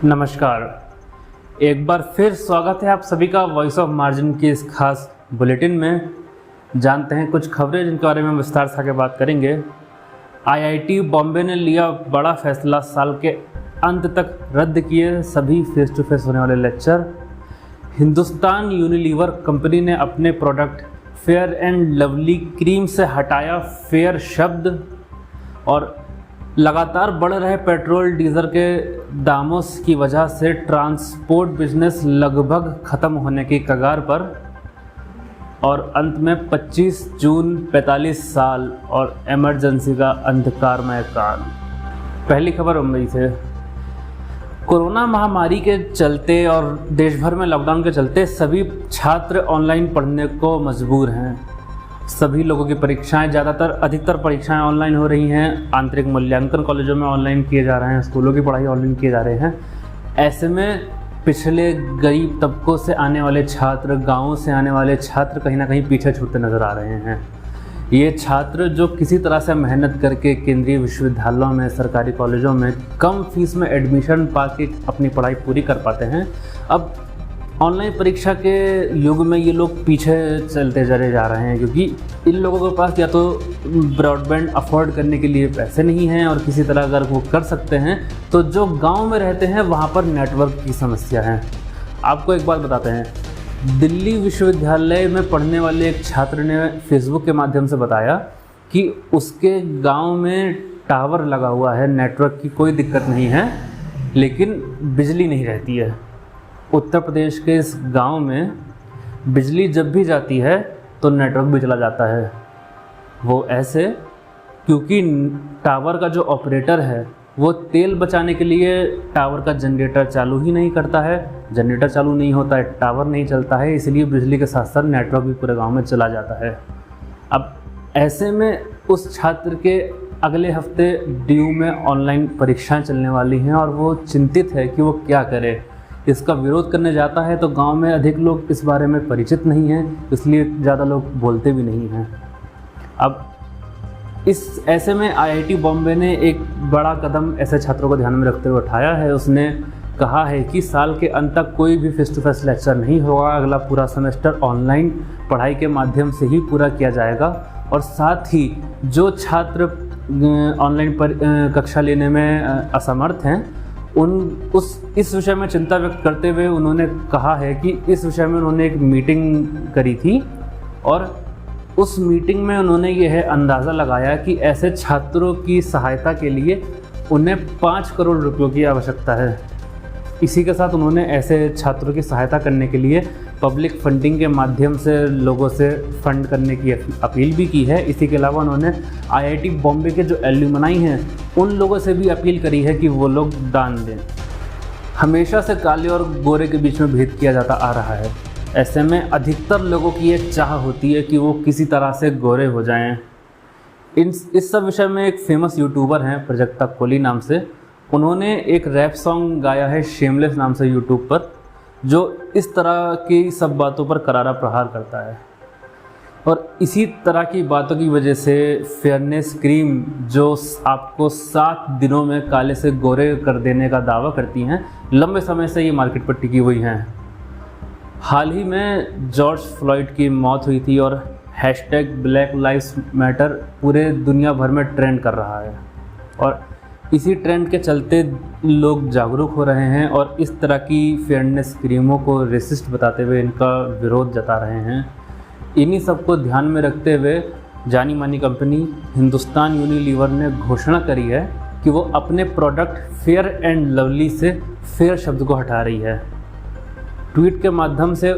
नमस्कार। एक बार फिर स्वागत है आप सभी का वॉइस ऑफ मार्जिन की इस खास बुलेटिन में। जानते हैं कुछ खबरें जिनके बारे में विस्तार से आगे बात करेंगे। आईआईटी बॉम्बे ने लिया बड़ा फैसला, साल के अंत तक रद्द किए सभी फेस टू फेस होने वाले लेक्चर। हिंदुस्तान यूनिलीवर कंपनी ने अपने product fair and lovely cream से हटाया फेयर शब्द। और लगातार बढ़ रहे पेट्रोल डीजल के दामों की वजह से ट्रांसपोर्ट बिजनेस लगभग ख़त्म होने की कगार पर। और अंत में 25 जून 45 साल और इमरजेंसी का अंधकारमय काल। पहली खबर मुंबई से। कोरोना महामारी के चलते और देश भर में लॉकडाउन के चलते सभी छात्र ऑनलाइन पढ़ने को मजबूर हैं। सभी लोगों की परीक्षाएं अधिकतर परीक्षाएं ऑनलाइन हो रही हैं। आंतरिक मूल्यांकन कॉलेजों में ऑनलाइन किए जा रहे हैं, स्कूलों की पढ़ाई ऑनलाइन किए जा रहे हैं। ऐसे में पिछले गरीब तबकों से आने वाले छात्र, गाँवों से आने वाले छात्र कहीं ना कहीं पीछे छूटते नज़र आ रहे हैं। ये छात्र जो किसी तरह से मेहनत करके केंद्रीय विश्वविद्यालयों में, सरकारी कॉलेजों में कम फीस में एडमिशन पाके अपनी पढ़ाई पूरी कर पाते हैं, अब ऑनलाइन परीक्षा के युग में ये लोग पीछे चलते चले जा रहे हैं, क्योंकि इन लोगों के पास या तो ब्रॉडबैंड अफोर्ड करने के लिए पैसे नहीं हैं, और किसी तरह अगर वो कर सकते हैं तो जो गांव में रहते हैं वहाँ पर नेटवर्क की समस्या है। आपको एक बात बताते हैं, दिल्ली विश्वविद्यालय में पढ़ने वाले एक छात्र ने फेसबुक के माध्यम से बताया कि उसके गाँव में टावर लगा हुआ है, नेटवर्क की कोई दिक्कत नहीं है, लेकिन बिजली नहीं रहती है। उत्तर प्रदेश के इस गांव में बिजली जब भी जाती है तो नेटवर्क भी चला जाता है। वो ऐसे क्योंकि टावर का जो ऑपरेटर है वो तेल बचाने के लिए टावर का जनरेटर चालू ही नहीं करता है। जनरेटर चालू नहीं होता है, टावर नहीं चलता है, इसलिए बिजली के साथ साथ नेटवर्क भी पूरे गांव में चला जाता है। अब ऐसे में उस छात्र के अगले हफ्ते DU में ऑनलाइन परीक्षाएं चलने वाली हैं और वो चिंतित है कि वो क्या करे। इसका विरोध करने जाता है तो गांव में अधिक लोग इस बारे में परिचित नहीं हैं, इसलिए ज़्यादा लोग बोलते भी नहीं हैं। अब इस ऐसे में आईआईटी बॉम्बे ने एक बड़ा कदम ऐसे छात्रों को ध्यान में रखते हुए उठाया है। उसने कहा है कि साल के अंत तक कोई भी फेस टू फेस लेक्चर नहीं होगा, अगला पूरा सेमेस्टर ऑनलाइन पढ़ाई के माध्यम से ही पूरा किया जाएगा। और साथ ही जो छात्र ऑनलाइन कक्षा लेने में असमर्थ हैं इस विषय में चिंता व्यक्त करते हुए उन्होंने कहा है कि इस विषय में उन्होंने एक मीटिंग करी थी और उस मीटिंग में उन्होंने यह अंदाज़ा लगाया कि ऐसे छात्रों की सहायता के लिए उन्हें 5 करोड़ रुपयों की आवश्यकता है। इसी के साथ उन्होंने ऐसे छात्रों की सहायता करने के लिए पब्लिक फंडिंग के माध्यम से लोगों से फंड करने की अपील भी की है। इसी के अलावा उन्होंने आईआईटी बॉम्बे के जो एल्यूमनाई हैं उन लोगों से भी अपील करी है कि वो लोग दान दें। हमेशा से काले और गोरे के बीच में भेद किया जाता आ रहा है। ऐसे में अधिकतर लोगों की एक चाह होती है कि वो किसी तरह से गोरे हो जाएं। इस सब विषय में एक फेमस यूट्यूबर हैं प्रजक्ता कोहली नाम से, उन्होंने एक रैप सॉन्ग गाया है शेमलेस नाम से यूट्यूब पर, जो इस तरह की सब बातों पर करारा प्रहार करता है। और इसी तरह की बातों की वजह से फेयरनेस क्रीम जो आपको 7 दिनों में काले से गोरे कर देने का दावा करती हैं, लंबे समय से ये मार्केट पर टिकी हुई हैं। हाल ही में जॉर्ज फ्लॉयड की मौत हुई थी और #Black Lives Matter पूरे दुनिया भर में ट्रेंड कर रहा है। और इसी ट्रेंड के चलते लोग जागरूक हो रहे हैं और इस तरह की फेयरनेस क्रीमों को रेसिस्ट बताते हुए इनका विरोध जता रहे हैं। इन्हीं सबको ध्यान में रखते हुए जानी मानी कंपनी हिंदुस्तान यूनिलीवर ने घोषणा करी है कि वो अपने प्रोडक्ट फेयर एंड लवली से फेयर शब्द को हटा रही है। ट्वीट के माध्यम से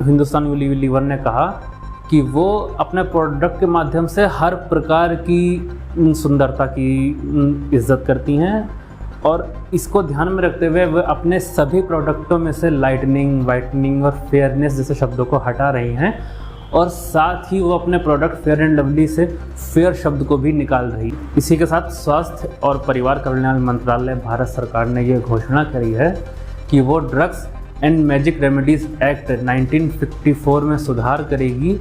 हिंदुस्तान यूनिलीवर ने कहा कि वो अपने प्रोडक्ट के माध्यम से हर प्रकार की सुंदरता की इज्जत करती हैं और इसको ध्यान में रखते हुए वे अपने सभी प्रोडक्टों में से लाइटनिंग, वाइटनिंग और फेयरनेस जैसे शब्दों को हटा रही हैं और साथ ही वो अपने प्रोडक्ट फेयर एंड लवली से फेयर शब्द को भी निकाल रही। इसी के साथ स्वास्थ्य और परिवार कल्याण मंत्रालय भारत सरकार ने ये घोषणा करी है कि वो drugs and magic remedies act 1954 में सुधार करेगी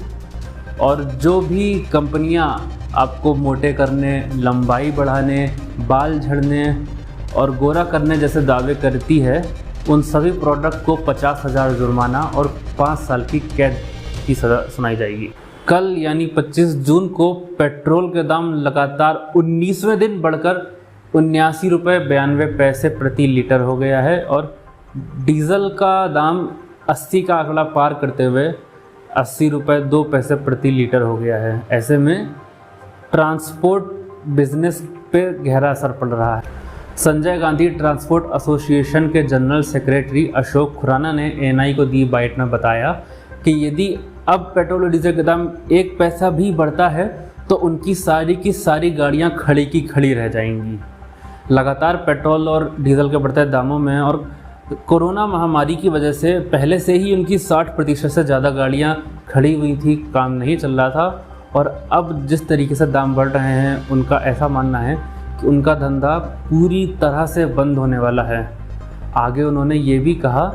और जो भी कंपनियां आपको मोटे करने, लंबाई बढ़ाने, बाल झड़ने और गोरा करने जैसे दावे करती है, उन सभी प्रोडक्ट को 50,000 जुर्माना और 5 साल की कैद की सज़ा सुनाई जाएगी। कल यानी 25 जून को पेट्रोल के दाम लगातार 19वें दिन बढ़कर 79 रुपये 92 पैसे प्रति लीटर हो गया है और डीजल का दाम 80 का आंकड़ा पार करते हुए 80 रुपये 2 पैसे प्रति लीटर हो गया है। ऐसे में ट्रांसपोर्ट बिजनेस पे गहरा असर पड़ रहा है। संजय गांधी ट्रांसपोर्ट एसोसिएशन के जनरल सेक्रेटरी अशोक खुराना ने एएनआई को दी बाइट में बताया कि यदि अब पेट्रोल और डीजल का दाम 1 पैसा भी बढ़ता है तो उनकी सारी की सारी गाड़ियां खड़ी की खड़ी रह जाएंगी। लगातार पेट्रोल और डीजल के बढ़ते दामों में और कोरोना महामारी की वजह से पहले से ही उनकी 60% से ज़्यादा गाड़ियां खड़ी हुई थी, काम नहीं चल रहा था और अब जिस तरीके से दाम बढ़ रहे हैं उनका ऐसा मानना है कि उनका धंधा पूरी तरह से बंद होने वाला है। आगे उन्होंने ये भी कहा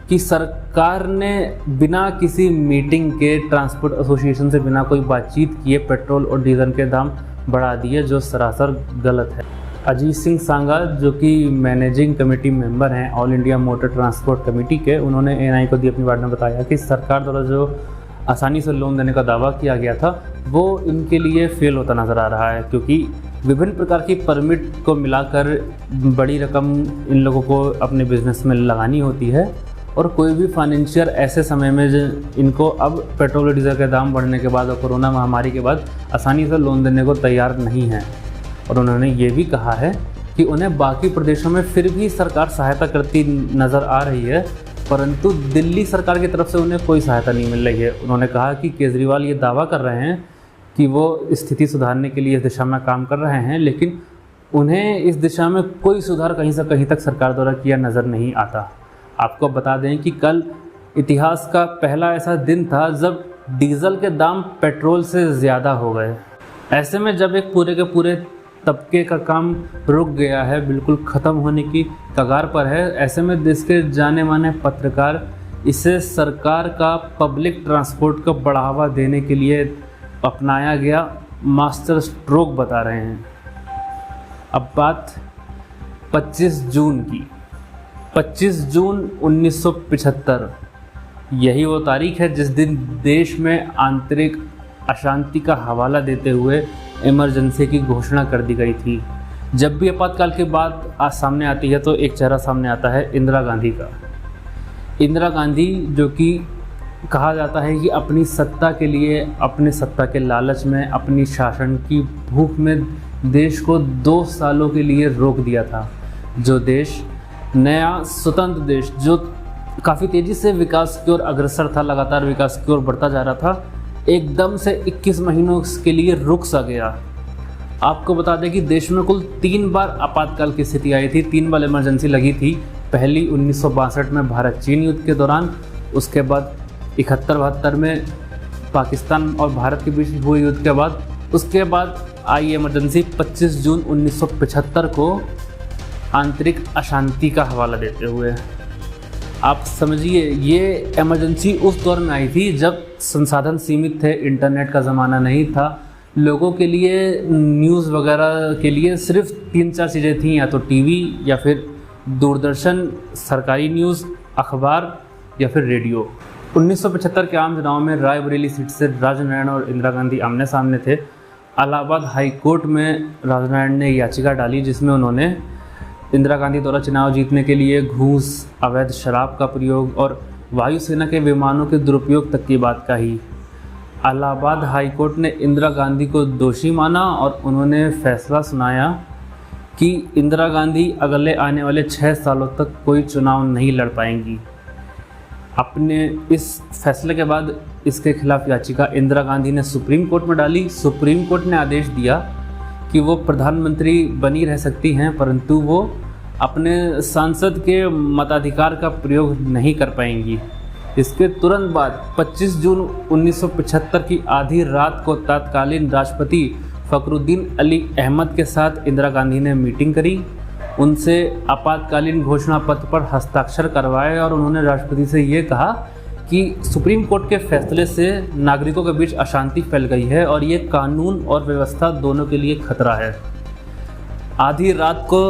कि सरकार ने बिना किसी मीटिंग के ट्रांसपोर्ट एसोसिएशन से बिना कोई बातचीत किए पेट्रोल और डीजल के दाम बढ़ा दिए, जो सरासर गलत है। अजीत सिंह सांगा जो कि मैनेजिंग कमेटी मेंबर हैं all India motor transport committee के, उन्होंने एएनआई को दी अपनी बात में बताया कि सरकार द्वारा जो आसानी से लोन देने का दावा किया गया था वो इनके लिए फेल होता नज़र आ रहा है, क्योंकि विभिन्न प्रकार की परमिट को मिलाकर बड़ी रकम इन लोगों को अपने बिजनेस में लगानी होती है और कोई भी फाइनेंशियर ऐसे समय में इनको अब पेट्रोल और डीजल के दाम बढ़ने के बाद और कोरोना महामारी के बाद आसानी से लोन देने को तैयार नहीं है। और उन्होंने ये भी कहा है कि उन्हें बाकी प्रदेशों में फिर भी सरकार सहायता करती नज़र आ रही है, परंतु दिल्ली सरकार की तरफ से उन्हें कोई सहायता नहीं मिल रही है। उन्होंने कहा कि केजरीवाल ये दावा कर रहे हैं कि वो स्थिति सुधारने के लिए इस दिशा में काम कर रहे हैं, लेकिन उन्हें इस दिशा में कोई सुधार कहीं से कहीं तक सरकार द्वारा किया नज़र नहीं आता। आपको बता दें कि कल इतिहास का पहला ऐसा दिन था जब डीजल के दाम पेट्रोल से ज़्यादा हो गए। ऐसे में जब एक पूरे के पूरे तबके का काम रुक गया है, बिल्कुल ख़त्म होने की कगार पर है, ऐसे में देश के जाने माने पत्रकार इसे सरकार का पब्लिक ट्रांसपोर्ट को बढ़ावा देने के लिए अपनाया गया मास्टर स्ट्रोक बता रहे हैं। अब बात 25 जून की। 25 जून 1975 यही वो तारीख है जिस दिन देश में आंतरिक अशांति का हवाला देते हुए इमरजेंसी की घोषणा कर दी गई थी। जब भी आपातकाल की बात आज सामने आती है तो एक चेहरा सामने आता है इंदिरा गांधी का। इंदिरा गांधी जो कि कहा जाता है कि अपनी सत्ता के लिए, अपने सत्ता के लालच में, अपनी शासन की भूख में देश को 2 सालों के लिए रोक दिया था। जो देश नया स्वतंत्र देश जो काफ़ी तेज़ी से विकास की ओर अग्रसर था, लगातार विकास की ओर बढ़ता जा रहा था, एकदम से 21 महीनों के लिए रुक सा गया। आपको बता दें कि देश में कुल 3 बार आपातकाल की स्थिति आई थी, 3 बार इमरजेंसी लगी थी। पहली 1962 में भारत चीन युद्ध के दौरान, उसके बाद 71-72 में पाकिस्तान और भारत के बीच हुए युद्ध के बाद, उसके बाद आई इमरजेंसी 25 जून 1975 को आंतरिक अशांति का हवाला देते हुए। आप समझिए ये इमरजेंसी उस दौर में आई थी जब संसाधन सीमित थे, इंटरनेट का ज़माना नहीं था, लोगों के लिए न्यूज़ वगैरह के लिए सिर्फ 3-4 चीज़ें थीं, या तो टीवी या फिर दूरदर्शन, सरकारी न्यूज़, अखबार या फिर रेडियो। 1975 के आम चुनाव में रायबरेली सीट से राजनारायण और इंदिरा गांधी आमने सामने थे। इलाहाबाद हाई कोर्ट में राजनारायण ने याचिका डाली जिसमें उन्होंने इंदिरा गांधी द्वारा चुनाव जीतने के लिए घूस, अवैध शराब का प्रयोग और वायुसेना के विमानों के दुरुपयोग तक की बात कही। इलाहाबाद हाई कोर्ट ने इंदिरा गांधी को दोषी माना और उन्होंने फैसला सुनाया कि इंदिरा गांधी अगले आने वाले 6 सालों तक कोई चुनाव नहीं लड़ पाएंगी। अपने इस फैसले के बाद इसके खिलाफ याचिका इंदिरा गांधी ने सुप्रीम कोर्ट में डाली। सुप्रीम कोर्ट ने आदेश दिया कि वो प्रधानमंत्री बनी रह सकती हैं, परंतु वो अपने सांसद के मताधिकार का प्रयोग नहीं कर पाएंगी। इसके तुरंत बाद 25 जून 1975 की आधी रात को तत्कालीन राष्ट्रपति फखरुद्दीन अली अहमद के साथ इंदिरा गांधी ने मीटिंग करी, उनसे आपातकालीन घोषणा पत्र पर हस्ताक्षर करवाए और उन्होंने राष्ट्रपति से ये कहा कि सुप्रीम कोर्ट के फैसले से नागरिकों के बीच अशांति फैल गई है और ये कानून और व्यवस्था दोनों के लिए खतरा है। आधी रात को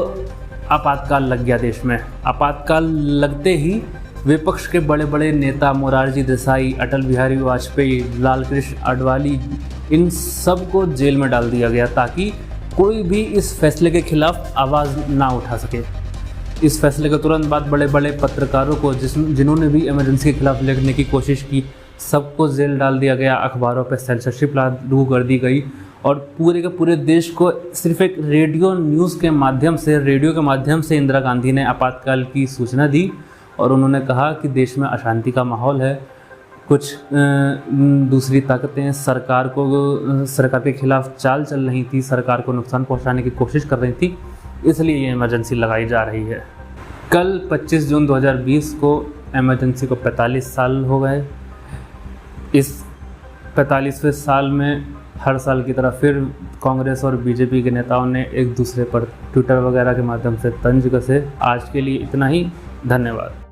आपातकाल लग गया देश में। आपातकाल लगते ही विपक्ष के बड़े बड़े नेता मोरारजी देसाई, अटल बिहारी वाजपेयी, लाल कृष्ण आडवाणी, इन सब को जेल में डाल दिया गया ताकि कोई भी इस फैसले के खिलाफ आवाज़ ना उठा सके। इस फैसले के तुरंत बाद बड़े बड़े पत्रकारों को जिन्होंने भी इमरजेंसी के खिलाफ लिखने की कोशिश की, सबको जेल डाल दिया गया। अखबारों पर सेंसरशिप लागू कर दी गई और पूरे के पूरे देश को सिर्फ एक रेडियो के माध्यम से इंदिरा गांधी ने आपातकाल की सूचना दी और उन्होंने कहा कि देश में अशांति का माहौल है। कुछ दूसरी ताकतें सरकार के खिलाफ चाल चल रही थी, सरकार को नुकसान पहुंचाने की कोशिश कर रही थी, इसलिए ये इमरजेंसी लगाई जा रही है। कल 25 जून 2020 को इमरजेंसी को 45 साल हो गए। इस 45वें साल में हर साल की तरह फिर कांग्रेस और बीजेपी के नेताओं ने एक दूसरे पर ट्विटर वगैरह के माध्यम से तंज कसे। आज के लिए इतना ही, धन्यवाद।